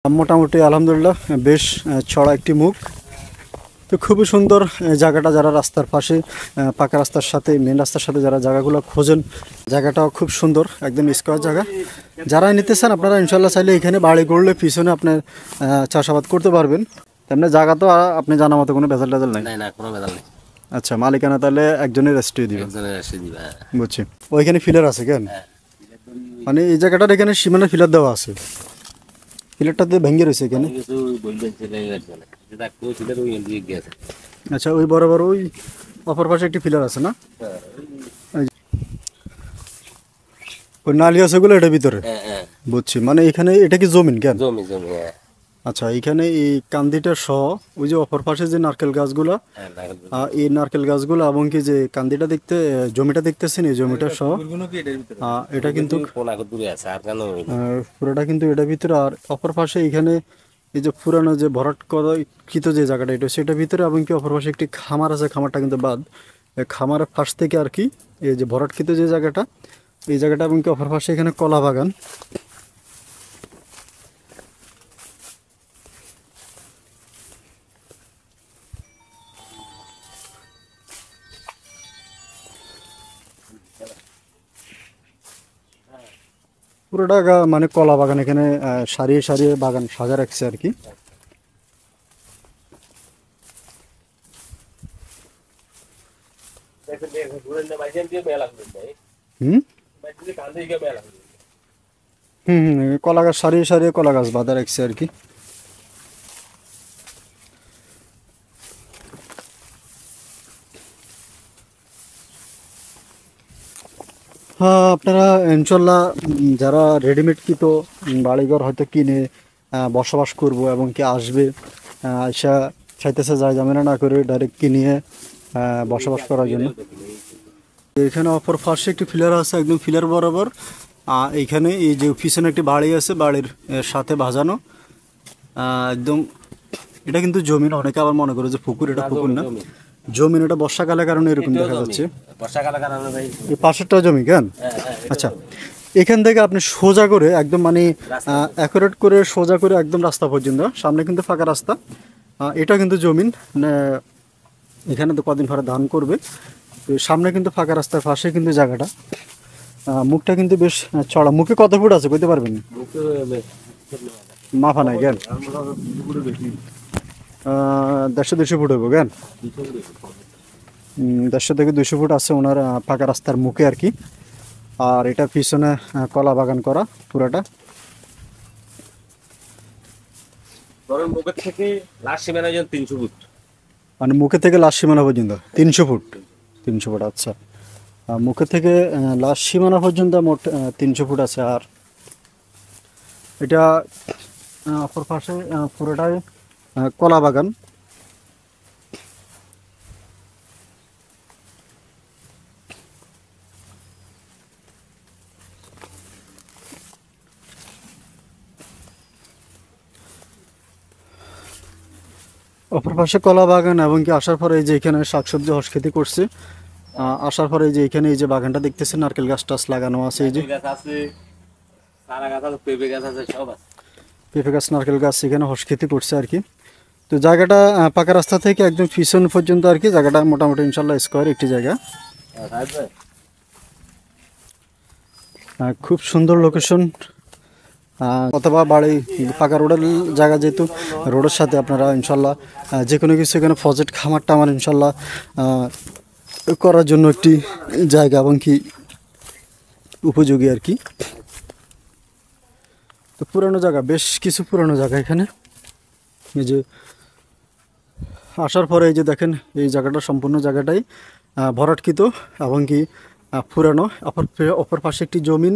মোটামুটি আলহামদুলিল্লাহ বেশ চড়া একটি মুখ। তো খুবই সুন্দর জায়গাটা। যারা রাস্তার পাশে পাকা রাস্তার সাথে মেন রাস্তার সাথে যারা জায়গাগুলো খোঁজেন, জায়গাটাও খুব সুন্দর, একদম স্কোয়ার জায়গা। যারা নিতে চান আপনারা ইনশাল্লাহ চাইলে এখানে বাড়ি করলে পিছনে আপনার চাষাবাদ করতে পারবেন। তেমনি জায়গা তো আপনি জানা মতো কোনো ভেজাল টেজাল নাই? না, কোনো ভেজাল নেই। আচ্ছা, মালিকানা তাহলে একজনের রেস্ট্রি দিবে? একজনের রেস্ট্রি দিবে, হ্যাঁ। বুঝছি। ওইখানে ফিলার আছে কেন? হ্যাঁ, মানে এই জায়গাটার এখানে সীমানা ফিলার দেওয়া আছে, ফিলারটাতে ভেঙে রয়েছে এখানে। কিছু বলবেন ছেলে যেটা কেউ ছিল ওই দিয়ে গেছে। আচ্ছা, ওই বরাবর ওই অপর পাশে একটি ফিলার আছে না? ওই নালি আছে ওগুলো এটার ভিতরে? হ্যাঁ। বুঝছি। মানে এখানে এটা কি জমিন কেন? জমি, হ্যাঁ। আচ্ছা, এখানে এই কান্দিটা সহ ওই যে অপর পাশে যে নারকেল গাছগুলো, এই নারকেল গাছগুলো এবং কি যে কান্দিটা দেখতে জমিটা দেখতেছেন, এই জমিটা সহ এটা কিন্তু পুরোটা কিন্তু এটার ভিতরে। আর অপর পাশে এখানে এই যে পুরানো যে ভরাটকৃত যে জায়গাটা এটা সেটার ভিতরে, এবং কি অপর পাশে একটি খামার আছে, খামারটা কিন্তু বাদ। খামারের পাশ থেকে আর কি এই যে ভরাটকৃত যে জায়গাটা, এই জায়গাটা এবং কি অপর পাশে এখানে কলা বাগান। পুরোটা মানে কলা বাগান, এখানে সারিয়ে সারিয়ে বাগান সাজা রাখছে আর কি। কলা গাছ সারিয়ে সারিয়ে কলা গাছ বাঁধা রাখছে আর কি। হ্যাঁ, আপনারা ইনশাল্লাহ যারা রেডিমেড কিতো বাড়িঘর হয়তো কিনে বসবাস করব এবং কি আসবে, আইসা চাইতেছে যায় ঝামেলা না করে ডাইরেক্ট কিনে বসবাস করার জন্য। এখানে অপর পাশে একটি ফিলার আছে, একদম ফিলার বরাবর। এইখানে এই যে পিছনে একটি বাড়ি আছে, বাড়ির সাথে বাজানো একদম। এটা কিন্তু জমিন, অনেকে আবার মনে করে যে পুকুর, এটা পুকুর না, জমিন। এটা বর্ষাকালের কারণে এরকম দেখা যাচ্ছে। এই পাশেরটা জমি কেন? আচ্ছা, এখান থেকে আপনি সোজা করে একদম মানে অ্যাকুরেট করে সোজা করে একদম রাস্তা পর্যন্ত, সামনে কিন্তু ফাঁকা রাস্তা, এটা কিন্তু জমিন। এখানে তো কদিন পরে ধান করবে, তো সামনে কিন্তু ফাঁকা রাস্তার পাশে কিন্তু জায়গাটা। মুখটা কিন্তু বেশ চড়া। মুখে কত ফুট আছে কইতে পারবেন? মাফা নাই কেন? 150-200 ফুট হইব কেন? 150 থেকে 200 ফুট আছে ওনার ফাঁকা রাস্তার মুখে আর কি। আর এটার পিছনে কলা বাগান করা পুরাটা। মুখের থেকে লাস্ট সীমানা 300 ফুট, মানে মুখে থেকে লাস্ট সীমানা পর্যন্ত 300 ফুট। 300 ফুট, আচ্ছা। মুখে থেকে লাস্ট সীমানা পর্যন্ত মোট 300 ফুট আছে। আর এটা অপর পাশে পুরোটাই কলা বাগান। অপর পাশে কলা বাগান এবং কি আসার পরে এই যে এখানে শাকসবজি হস্কিতি করছে। আসার পরে এই যে এখানে এই যে বাগানটা দেখতেছেন, নারকেল গাছ টাছ লাগানো আছে, এই যে পেঁপে গাছ, নারকেল গাছ এখানে হস্কিতি করছে আর কি। তো জায়গাটা পাকা রাস্তা থেকে একদম পিছন পর্যন্ত আর কি। জায়গাটা মোটামুটি ইনশাল্লাহ স্কোয়ার একটি জায়গা। খুব সুন্দর লোকেশন, অথবা বাড়ি পাকা রোডের জায়গা, যেহেতু রোডের সাথে আপনারা ইনশাল্লাহ যে কোনো কিছু এখানে প্রজেক্ট খামার টামার ইনশাল্লাহ করার জন্য একটি জায়গা এবং কি উপযোগী আর কি। তো পুরানো জায়গা, বেশ কিছু পুরানো জায়গা এখানে। এই যে আসার পরে এই যে দেখেন এই জায়গাটা, সম্পূর্ণ জায়গাটাই ভরাটকৃত এবং কি পুরানো। অপর পাশে একটি জমিন,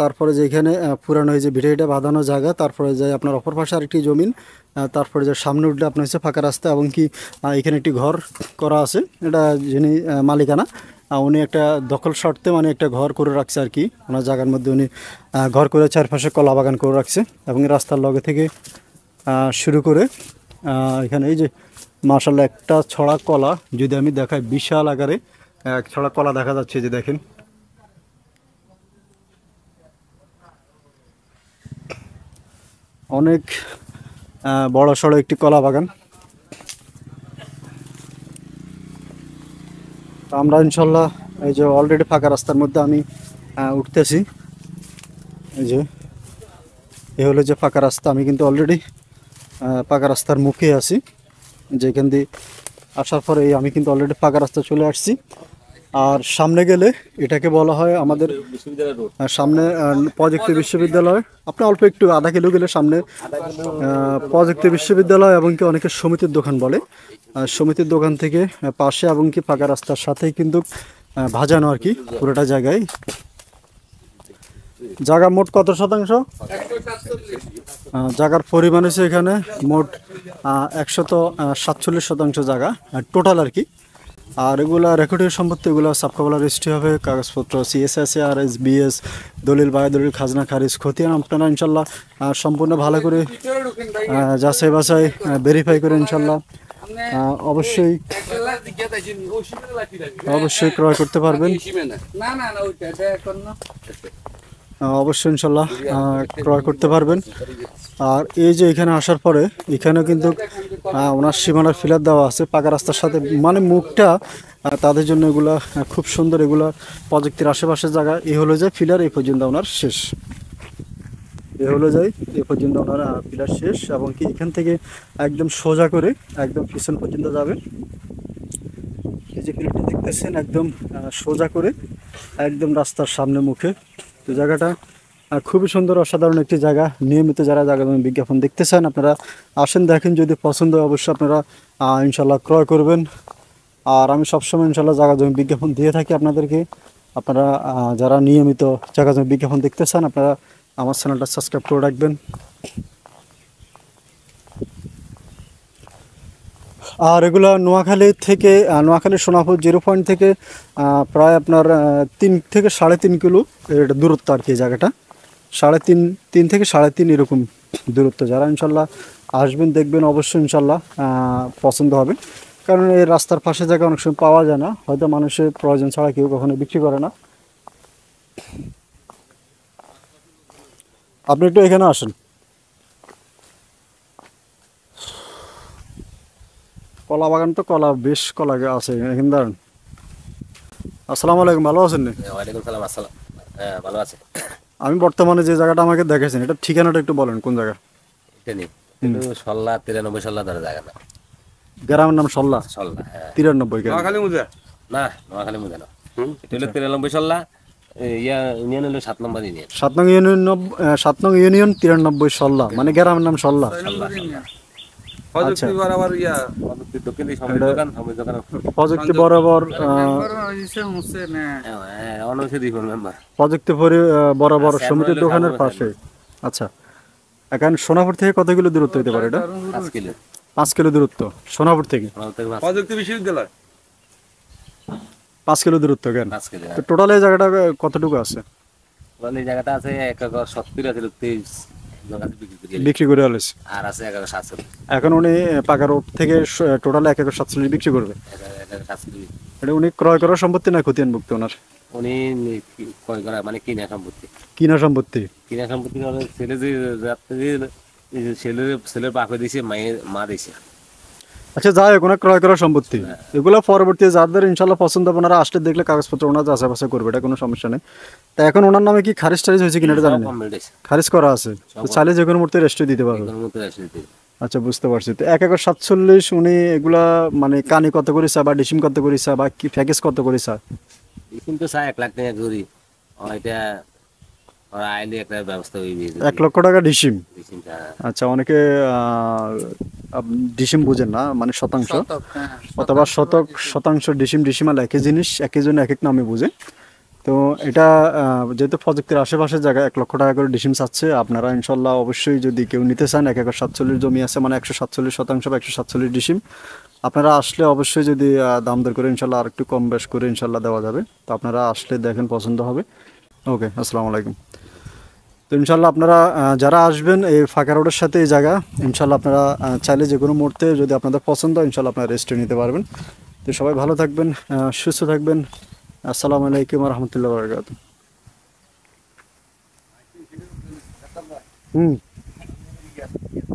তারপরে যে এখানে পুরানো এই যে ভিড়েটা বাঁধানো জায়গা, তারপরে যে আপনার অপর পাশে আরেকটি জমিন, তারপরে যে সামনে উঠলে আপনার হচ্ছে ফাঁকা রাস্তা এবং কি এখানে একটি ঘর করা আছে। এটা যিনি মালিকানা, উনি একটা দখল শর্তে মানে একটা ঘর করে রাখছে আর কি। ওনার জায়গার মধ্যে উনি ঘর করে চারপাশে কলা বাগান করে রাখছে এবং রাস্তার লগে থেকে শুরু করে এখানে এই যে মাশাআল্লাহ একটা ছড়া কলা যদি আমি দেখাই, বিশাল আকারে এক ছড়া কলা দেখা যাচ্ছে, যে দেখেন। অনেক বড় সড়ো একটি কলা বাগান। তো আমরা ইনশাল্লাহ এই যে অলরেডি ফাঁকা রাস্তার মধ্যে আমি উঠতেছি। এই যে এ হলো যে ফাঁকা রাস্তা, আমি কিন্তু অলরেডি পাকা রাস্তার মুখে আছি। যেখান দিয়ে আসার পরে আমি কিন্তু অলরেডি পাকা রাস্তা চলে আসছি। আর সামনে গেলে এটাকে বলা হয় আমাদের বিশ্ববিদ্যালয় রোড। সামনে প্রযুক্তি বিশ্ববিদ্যালয়। আপনি অল্প একটু আধা কিলো গেলে সামনে প্রযুক্তি বিশ্ববিদ্যালয় এবং কি অনেকে সমিতির দোকান বলে। সমিতির দোকান থেকে পাশে এবং কি পাকা রাস্তার সাথেই কিন্তু ভাজানো আর কি পুরোটা জায়গায়। জায়গা মোট কত শতাংশ? জায়গার পরিমাণ হচ্ছে এখানে মোট 147% জায়গা টোটাল আর কি। আর এগুলা রেকর্ডের সম্পত্তি, এগুলো সাবকাবলা রেজিস্ট্রি হবে, কাগজপত্র CSSR SBS দলিল বায়দলিল খাজনা খারিজ খতিয়ান আপনারা ইনশাল্লাহ সম্পূর্ণ ভালো করে যাচাই বাছাই ভেরিফাই করে ইনশাল্লাহ অবশ্যই ক্রয় করতে পারবেন। অবশ্যই ইনশাল্লাহ ক্রয় করতে পারবেন। আর এই যে এখানে আসার পরে এখানে কিন্তু ওনার সীমানার ফিলার দেওয়া আছে পাকা রাস্তার সাথে, মানে মুখটা তাদের জন্য এগুলা খুব সুন্দর। এগুলা প্রযুক্তির আশেপাশের জায়গা। এই হলো যে ফিলার, এই পর্যন্ত ওনার শেষ। এ হলো যাই এ পর্যন্ত ওনার ফিলার শেষ, এবং কি এখান থেকে একদম সোজা করে একদম পিছন পর্যন্ত যাবে। এই যে ফিলারটা দেখতেছেন একদম সোজা করে একদম রাস্তার সামনে মুখে। তো জায়গাটা খুবই সুন্দর, অসাধারণ একটি জায়গা। নিয়মিত যারা জায়গা জমি বিজ্ঞাপন দেখতে চান আপনারা আসেন, দেখেন, যদি পছন্দ হয় অবশ্যই আপনারা ইনশাল্লাহ ক্রয় করবেন। আর আমি সবসময় ইনশাল্লাহ জায়গা জমি বিজ্ঞাপন দিয়ে থাকি আপনাদেরকে। আপনারা যারা নিয়মিত জায়গা জমি বিজ্ঞাপন দেখতে চান আপনারা আমার চ্যানেলটা সাবস্ক্রাইব করে রাখবেন। আর এগুলো নোয়াখালী থেকে নোয়াখালী সোনাপুর 0 পয়েন্ট থেকে প্রায় আপনার 3 থেকে 3.5 কিলো এটা দূরত্ব আর কি। জায়গাটা 3.5 থেকে 3.5 এরকম দূরত্ব। যারা ইনশাল্লাহ আসবেন দেখবেন অবশ্যই ইনশাল্লাহ পছন্দ হবে। কারণ এই রাস্তার পাশে জায়গা অনেক সময় পাওয়া যায় না, হয়তো মানুষের প্রয়োজন ছাড়া কেউ কখনো বিক্রি করে না। আপনি একটু এখানে আসেন। কলা বাগান তো কলা বেশ কলা আছে এখানে, দাঁড়ান। আসসালামু আলাইকুম, ভালো আছেন? ওয়ালাইকুম সালাম। আসসালাম, হ্যাঁ ভালো আছে। আমি বর্তমানে যে জায়গাটা আমাকে দেখেছেন এটা ঠিকানাটা একটু বলেন, কোন জায়গা? এটা নেই, কিন্তু 93 ধরে জায়গা না। গ্রামের নাম সল্লা? সল্লা, হ্যাঁ। 93 গ্রাম? নোয়াখালী মুজা না, নোয়াখালী মুজা না। এটা হলো 93 সল্লা। ইউনিয়ন হলো 7 নম্বর ইউনিয়ন। 7 নং ইউনিয়ন 7 নং ইউনিয়ন 93 সল্লা, মানে গ্রামের নাম সল্লা। প্রযুক্তি বরাবর দক্ষিণ দিকে সমিতি দোকান, সমিতি দোকান প্রযুক্তি বরাবর মেম্বার। প্রযুক্তি বরাবর সমিতির দোকানের পাশে। আচ্ছা, এখন সোনাপুর থেকে কত কিলো দূরত্ব হতে পারে এটা? 5 কিলো। 5 কিলো দূরত্ব সোনাপুর থেকে? প্রযুক্তি বিশ্ববিদ্যালয় 5 কিলো দূরত্ব কেন? 5 কিলো। তো টোটাল এই জায়গাটা কতটুকু আছে? এই জায়গাটা আছে 1 একর 70 আছে, 23 বিক্রি করে আলেছে। আর আছে 1 একর 700। এখন উনি পাকা রোড থেকে টোটাল 1 একর 47 বিক্রি করবে। 1 একর 700। এটা উনি ক্রয় করার সম্পত্তি না খতিয়ানভুক্ত ওনার? উনি ক্রয় করা মানে কিনা সম্পত্তি। কিনা সম্পত্তি? কিনা সম্পত্তি হলো ছেলে যে ছেলের বাপে দিয়েছে, মা দিয়েছে। আচ্ছা, যাই হোক, ওনার ক্রয় করার সম্পত্তি। এগুলো পরবর্তী যাদের ইনশাল্লাহ পছন্দ হবে ওনারা আসলে দেখলে কাগজপত্র ওনার যাচাই বাছাই করবে, এটা কোনো সমস্যা নেই। তা এখন ওনার নামে কি খারিজ টারিজ হয়েছে কিনা এটা জানেন? খারিজ করা আছে, তো চাইলে যে কোনো মুহূর্তে রেস্টে দিতে পারবে। আচ্ছা, বুঝতে পারছি। তো 1 একর 47 উনি এগুলা মানে কানি কত করেছে বা ডিসিম কত করেছে বা কি প্যাকেজ কত করেছে? কিন্তু স্যার 1 লাখ টাকা জুরি এটা ওরা আইলে একটা ব্যবস্থা হইবে। 1 লক্ষ টাকা ডিসিম? আচ্ছা, অনেকে ডিসিম বুঝেন না, মানে শতাংশ অথবা শতাংশ। ডিসিমাল একই জিনিস, একই জন এক এক নামে বুঝে। তো এটা যেহেতু প্রযুক্তির আশেপাশের জায়গায় 1 লক্ষ টাকা করে ডিসিম চাচ্ছে। আপনারা ইনশাল্লাহ অবশ্যই যদি কেউ নিতে চান, 1 একর 47 জমি আছে, মানে 147% বা 147 ডিসিম। আপনারা আসলে অবশ্যই যদি দাম দর করে ইনশাল্লাহ আর একটু কম বেশ করে ইনশাল্লাহ দেওয়া যাবে। তো আপনারা আসলে দেখেন, পছন্দ হবে। ওকে, আসসালামু আলাইকুম। তো ইনশাল্লাহ আপনারা যারা আসবেন এই ফাঁকা রোডের সাথে এই জায়গা, ইনশাল্লাহ আপনারা চাইলে যে কোনো মুহূর্তে যদি আপনাদের পছন্দ হয় ইনশাল্লাহ আপনারা রেস্টে নিতে পারবেন। তো সবাই ভালো থাকবেন, সুস্থ থাকবেন। আসসালামু আলাইকুম ওয়া রাহমাতুল্লাহি ওয়া বারাকাতুহু। আছে